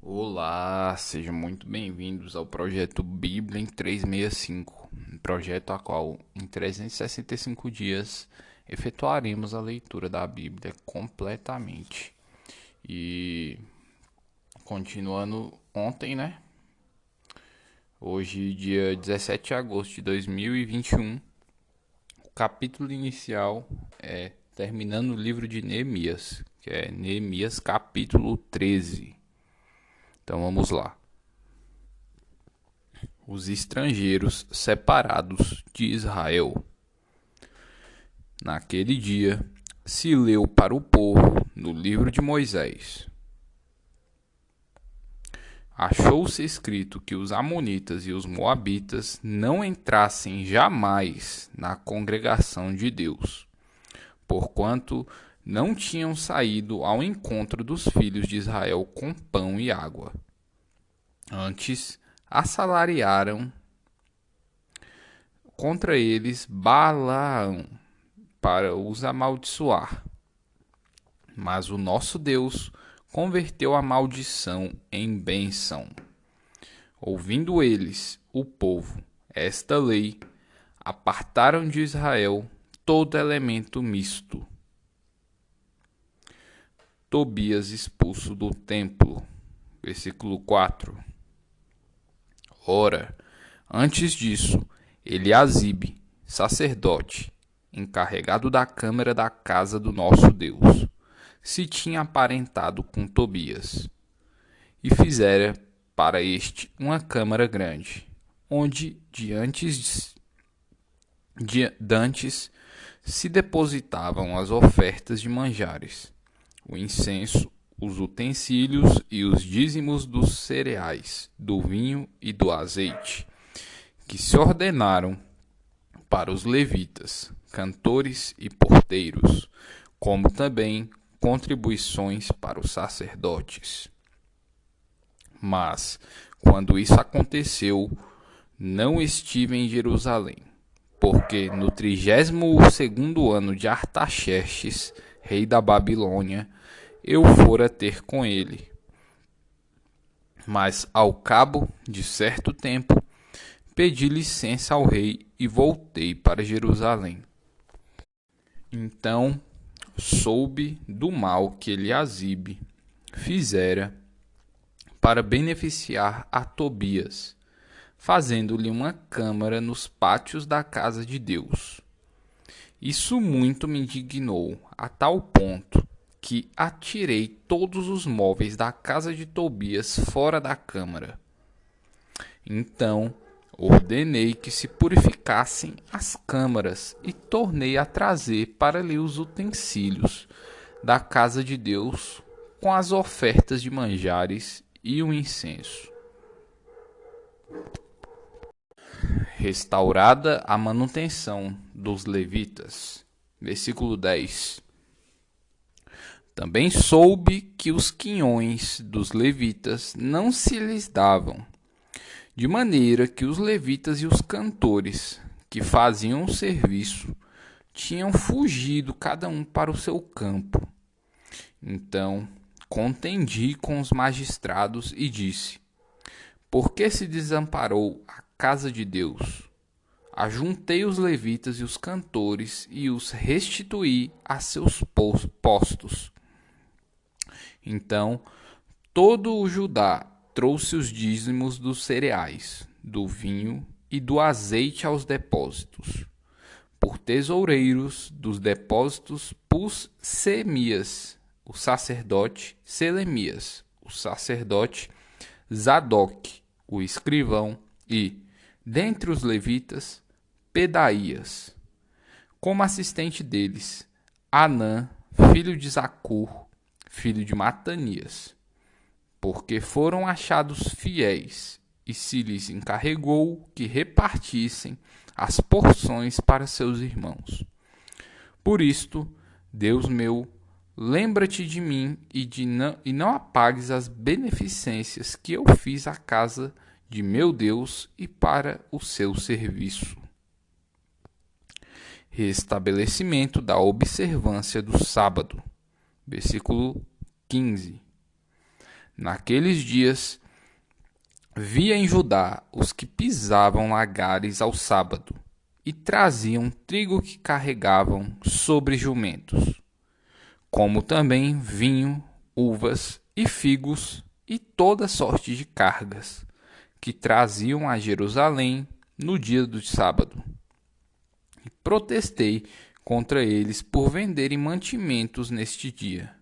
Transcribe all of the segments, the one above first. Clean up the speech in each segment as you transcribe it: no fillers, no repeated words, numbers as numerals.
Olá, sejam muito bem-vindos ao projeto Bíblia em 365, um projeto a qual em 365 dias efetuaremos a leitura da Bíblia completamente. E continuando ontem, né? Hoje, dia 17 de agosto de 2021, o capítulo inicial é terminando o livro de Neemias, que é Neemias capítulo 13. Então vamos lá. Os estrangeiros separados de Israel. Naquele dia, se leu para o povo no livro de Moisés. Achou-se escrito que os amonitas e os moabitas não entrassem jamais na congregação de Deus, porquanto não tinham saído ao encontro dos filhos de Israel com pão e água. Antes, assalariaram contra eles Balaão para os amaldiçoar. Mas o nosso Deus converteu a maldição em bênção. Ouvindo eles, o povo, esta lei, apartaram de Israel todo elemento misto. Tobias expulso do templo. Versículo 4. Ora, antes disso, Eliasibe, sacerdote, encarregado da câmara da casa do nosso Deus, se tinha aparentado com Tobias, e fizera para este uma câmara grande, onde dantes se depositavam as ofertas de manjares, o incenso, os utensílios e os dízimos dos cereais, do vinho e do azeite, que se ordenaram para os levitas, cantores e porteiros, como também contribuições para os sacerdotes. Mas, quando isso aconteceu, não estive em Jerusalém, porque no 32º ano de Artaxerxes, rei da Babilônia, eu fora ter com ele. Mas, ao cabo de certo tempo, pedi licença ao rei e voltei para Jerusalém. Então soube do mal que Eliasibe fizera para beneficiar a Tobias, fazendo-lhe uma câmara nos pátios da casa de Deus. Isso muito me indignou, a tal ponto que atirei todos os móveis da casa de Tobias fora da câmara. Então ordenei que se purificassem as câmaras e tornei a trazer para ali os utensílios da casa de Deus com as ofertas de manjares e o incenso. Restaurada a manutenção dos levitas. Versículo 10. Também soube que os quinhões dos levitas não se lhes davam, de maneira que os levitas e os cantores que faziam o serviço tinham fugido cada um para o seu campo. Então contendi com os magistrados e disse: por que se desamparou a casa de Deus? Ajuntei os levitas e os cantores e os restituí a seus postos. Então todo o Judá trouxe os dízimos dos cereais, do vinho e do azeite aos depósitos. Por tesoureiros dos depósitos pus Semias, o sacerdote, Selemias, o sacerdote, Zadok, o escrivão, e, dentre os levitas, Pedaías. Como assistente deles, Anã, filho de Zacur, filho de Matanias, porque foram achados fiéis, e se lhes encarregou que repartissem as porções para seus irmãos. Por isto, Deus meu, lembra-te de mim e não apagues as beneficências que eu fiz à casa de meu Deus e para o seu serviço. Restabelecimento da observância do sábado. Versículo 15. Naqueles dias, via em Judá os que pisavam lagares ao sábado e traziam trigo que carregavam sobre jumentos, como também vinho, uvas e figos e toda sorte de cargas que traziam a Jerusalém no dia do sábado. E protestei contra eles por venderem mantimentos neste dia.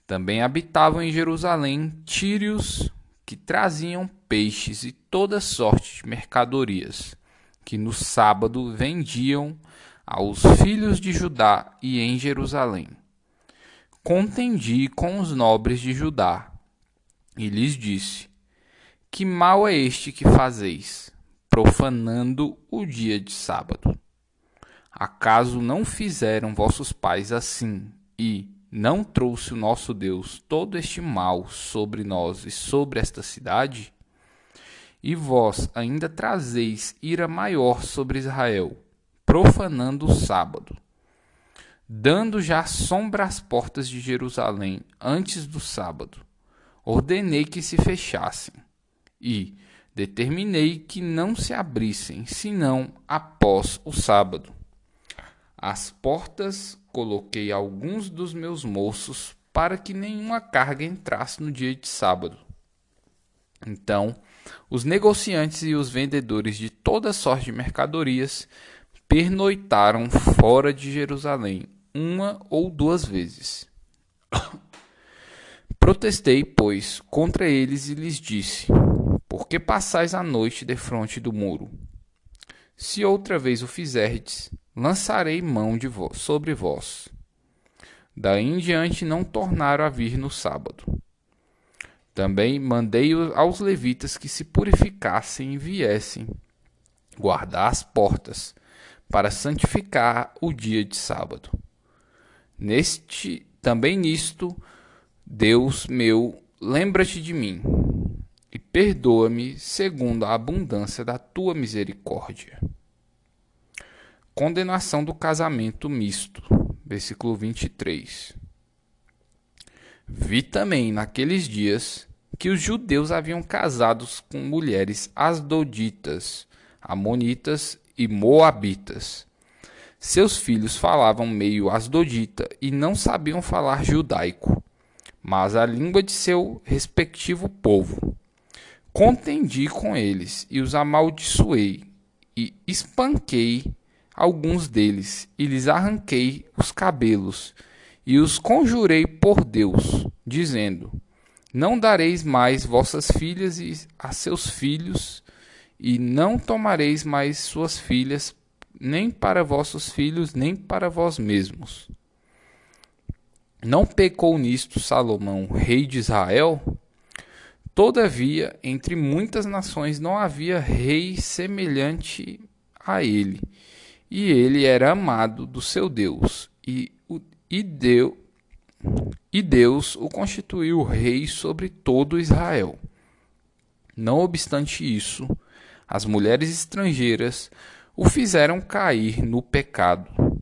Também habitavam em Jerusalém tírios que traziam peixes e toda sorte de mercadorias, que no sábado vendiam aos filhos de Judá e em Jerusalém. Contendi com os nobres de Judá e lhes disse: que mal é este que fazeis, profanando o dia de sábado? Acaso não fizeram vossos pais assim, e não trouxe o nosso Deus todo este mal sobre nós e sobre esta cidade? E vós ainda trazeis ira maior sobre Israel, profanando o sábado, dando já sombra às portas de Jerusalém antes do sábado. Ordenei que se fechassem, e determinei que não se abrissem, senão após o sábado. Às portas coloquei alguns dos meus moços para que nenhuma carga entrasse no dia de sábado. Então, os negociantes e os vendedores de toda sorte de mercadorias pernoitaram fora de Jerusalém uma ou duas vezes. Protestei, pois, contra eles e lhes disse: por que passais a noite defronte do muro? Se outra vez o fizerdes, lançarei mão de vós, sobre vós. Daí em diante não tornaram a vir no sábado. Também mandei aos levitas que se purificassem e viessem guardar as portas, para santificar o dia de sábado. Também nisto, Deus meu, lembra-te de mim, e perdoa-me segundo a abundância da tua misericórdia. Condenação do casamento misto. Versículo 23. Vi também naqueles dias que os judeus haviam casados com mulheres asdoditas, amonitas e moabitas. Seus filhos falavam meio asdodita e não sabiam falar judaico, mas a língua de seu respectivo povo. Contendi com eles e os amaldiçoei, e espanquei alguns deles, e lhes arranquei os cabelos, e os conjurei por Deus, dizendo: não dareis mais vossas filhas a seus filhos, e não tomareis mais suas filhas, nem para vossos filhos, nem para vós mesmos. Não pecou nisto Salomão, rei de Israel? Todavia, entre muitas nações não havia rei semelhante a ele, e ele era amado do seu Deus, e Deus o constituiu rei sobre todo Israel. Não obstante isso, as mulheres estrangeiras o fizeram cair no pecado.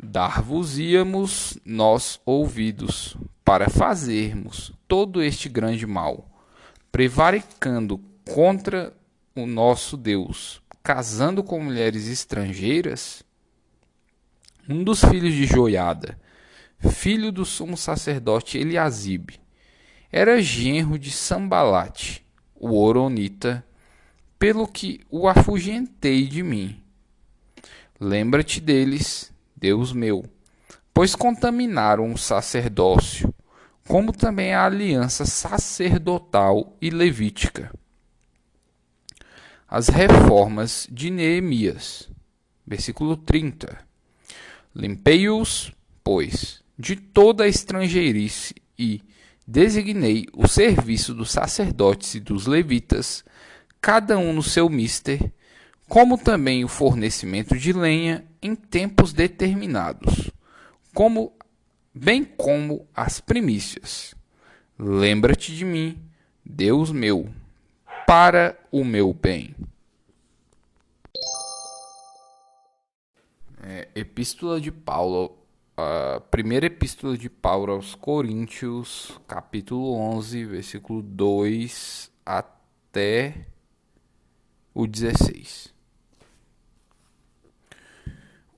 Dar-vos-íamos nós ouvidos, para fazermos todo este grande mal, prevaricando contra o nosso Deus, casando com mulheres estrangeiras? Um dos filhos de Joiada, filho do sumo sacerdote Eliasibe, era genro de Sambalate, o horonita, pelo que o afugentei de mim. Lembra-te deles, Deus meu, pois contaminaram o sacerdócio, como também a aliança sacerdotal e levítica. As reformas de Neemias, versículo 30. Limpei-os, pois, de toda a estrangeirice e designei o serviço dos sacerdotes e dos levitas, cada um no seu mister, como também o fornecimento de lenha em tempos determinados, bem como as primícias. Lembra-te de mim, Deus meu, para o meu bem. Epístola de Paulo a primeira epístola de Paulo aos Coríntios, capítulo 11, versículo 2 até o 16.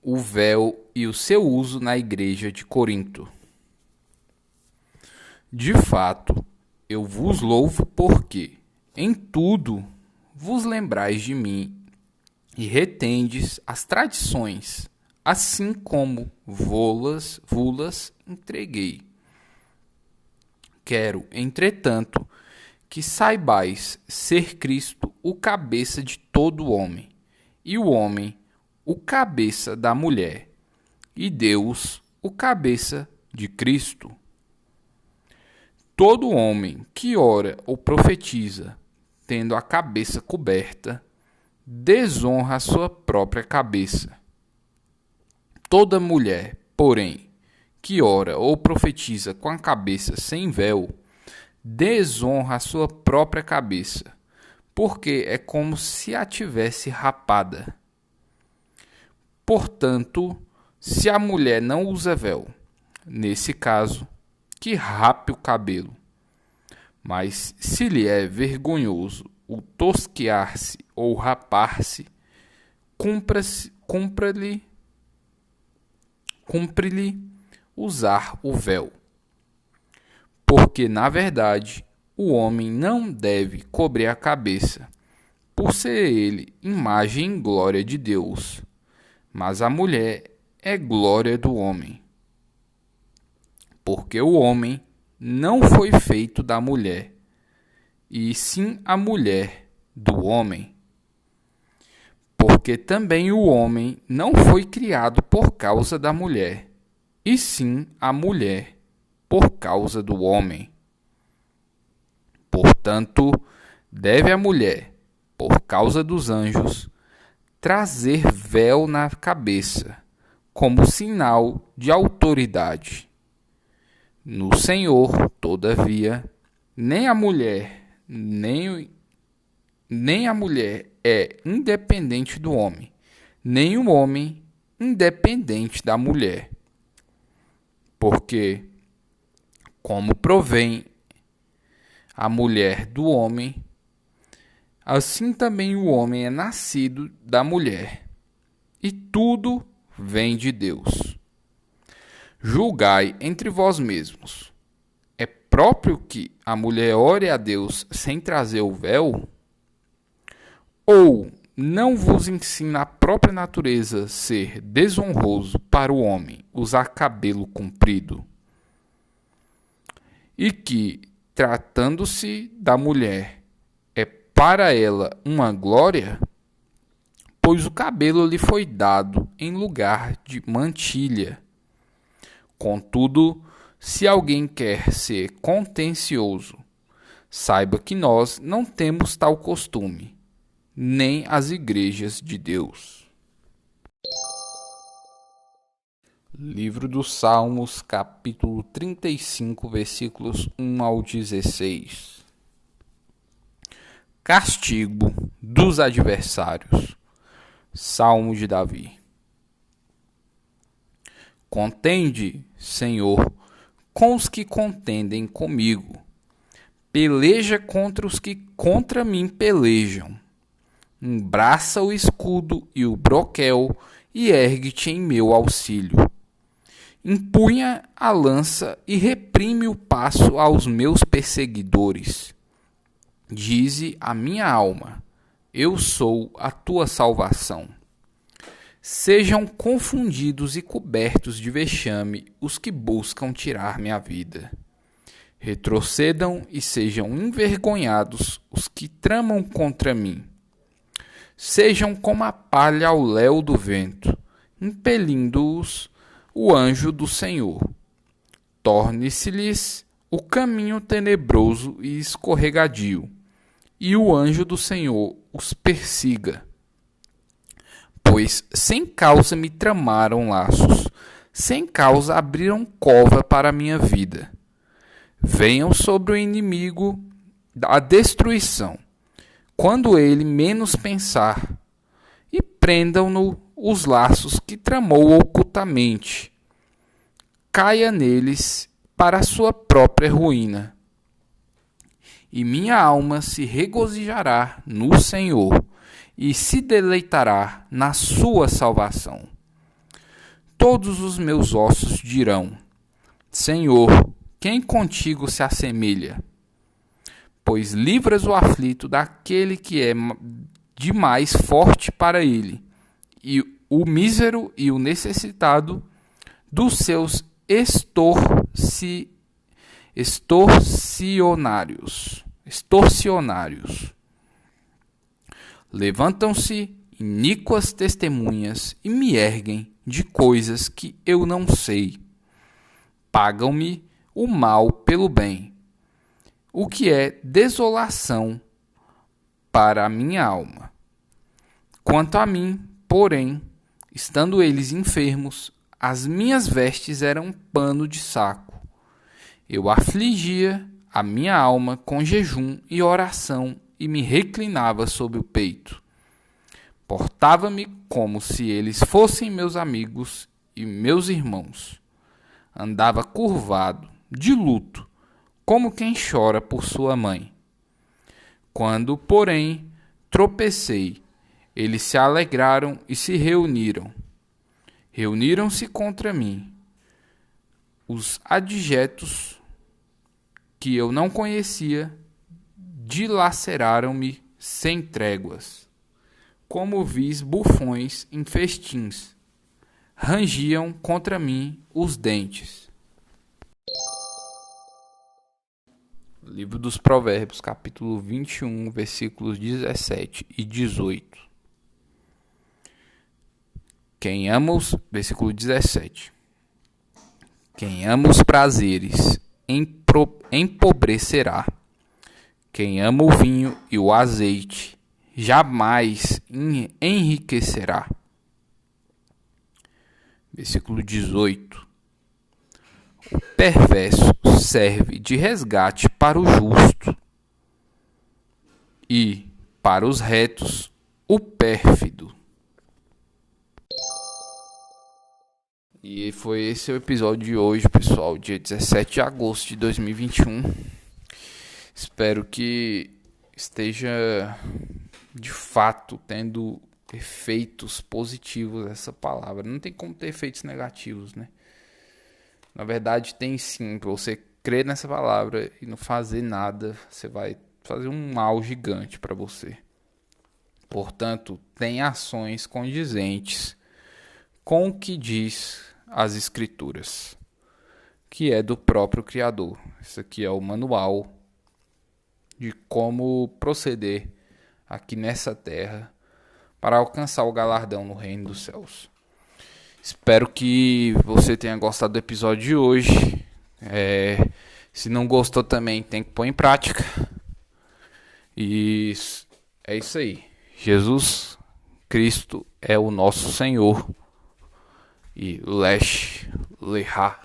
O véu e o seu uso na igreja de Corinto. De fato, eu vos louvo porque, em tudo, vos lembrais de mim e retendes as tradições, assim como vulas entreguei. Quero, entretanto, que saibais ser Cristo o cabeça de todo homem, e o homem o cabeça da mulher, e Deus o cabeça de Cristo. Todo homem que ora ou profetiza, tendo a cabeça coberta, desonra a sua própria cabeça. Toda mulher, porém, que ora ou profetiza com a cabeça sem véu, desonra a sua própria cabeça, porque é como se a tivesse rapada. Portanto, se a mulher não usa véu, nesse caso, que rape o cabelo. Mas se lhe é vergonhoso o tosquear-se ou rapar-se, cumpre-lhe usar o véu. Porque, na verdade, o homem não deve cobrir a cabeça, por ser ele imagem e glória de Deus, mas a mulher é glória do homem. Porque o homem não foi feito da mulher, e sim a mulher do homem. Porque também o homem não foi criado por causa da mulher, e sim a mulher por causa do homem. Portanto, deve a mulher, por causa dos anjos, trazer véu na cabeça, como sinal de autoridade. No Senhor, todavia, nem a mulher é independente do homem, nem o homem independente da mulher. Porque, como provém a mulher do homem, assim também o homem é nascido da mulher, e tudo vem de Deus. Julgai entre vós mesmos. É próprio que a mulher ore a Deus sem trazer o véu? Ou não vos ensina a própria natureza ser desonroso para o homem usar cabelo comprido? E que, tratando-se da mulher, é para ela uma glória? Pois o cabelo lhe foi dado em lugar de mantilha. Contudo, se alguém quer ser contencioso, saiba que nós não temos tal costume, nem as igrejas de Deus. Livro dos Salmos, capítulo 35, versículos 1 ao 16. Castigo dos adversários. Salmo de Davi. Contende, Senhor, com os que contendem comigo. Peleja contra os que contra mim pelejam. Embraça o escudo e o broquel e ergue-te em meu auxílio. Empunha a lança e reprime o passo aos meus perseguidores. Dize a minha alma: eu sou a tua salvação. Sejam confundidos e cobertos de vexame os que buscam tirar minha vida. Retrocedam e sejam envergonhados os que tramam contra mim. Sejam como a palha ao léu do vento, impelindo-os o anjo do Senhor. Torne-se-lhes o caminho tenebroso e escorregadio, e o anjo do Senhor os persiga. Pois sem causa me tramaram laços, sem causa abriram cova para a minha vida. Venham sobre o inimigo a destruição, quando ele menos pensar, e prendam-no os laços que tramou ocultamente. caia neles para a sua própria ruína. E minha alma se regozijará no Senhor e se deleitará na sua salvação. Todos os meus ossos dirão: Senhor, quem contigo se assemelha? Pois livras o aflito daquele que é demais forte para ele, e o mísero e o necessitado dos seus extorsionários. Levantam-se iníquas testemunhas e me erguem de coisas que eu não sei. Pagam-me o mal pelo bem, o que é desolação para a minha alma. Quanto a mim, porém, estando eles enfermos, as minhas vestes eram pano de saco. Eu afligia a minha alma com jejum e oração e me reclinava sobre o peito. Portava-me como se eles fossem meus amigos e meus irmãos. Andava curvado, de luto, como quem chora por sua mãe. Quando, porém, tropecei, eles se alegraram e se reuniram. Reuniram-se contra mim. Os adjetos que eu não conhecia dilaceraram-me sem tréguas. Como vis bufões em festins, rangiam contra mim os dentes. Livro dos Provérbios, capítulo 21, versículos 17 e 18. Versículo 17. Quem ama os prazeres empobrecerá. Quem ama o vinho e o azeite jamais enriquecerá. Versículo 18. O perverso serve de resgate para o justo, e para os retos o pérfido. E foi esse o episódio de hoje, pessoal, dia 17 de agosto de 2021. Espero que esteja de fato tendo efeitos positivos essa palavra. Não tem como ter efeitos negativos, né? Na verdade, tem sim. Para você crer nessa palavra e não fazer nada, você vai fazer um mal gigante para você. Portanto, tem ações condizentes com o que diz as Escrituras, que é do próprio Criador. Isso aqui é o manual de como proceder aqui nessa terra para alcançar o galardão no reino dos céus. Espero que você tenha gostado do episódio de hoje. Se não gostou também, tem que pôr em prática. E é isso aí. Jesus Cristo é o nosso Senhor. E Lesh Lehá.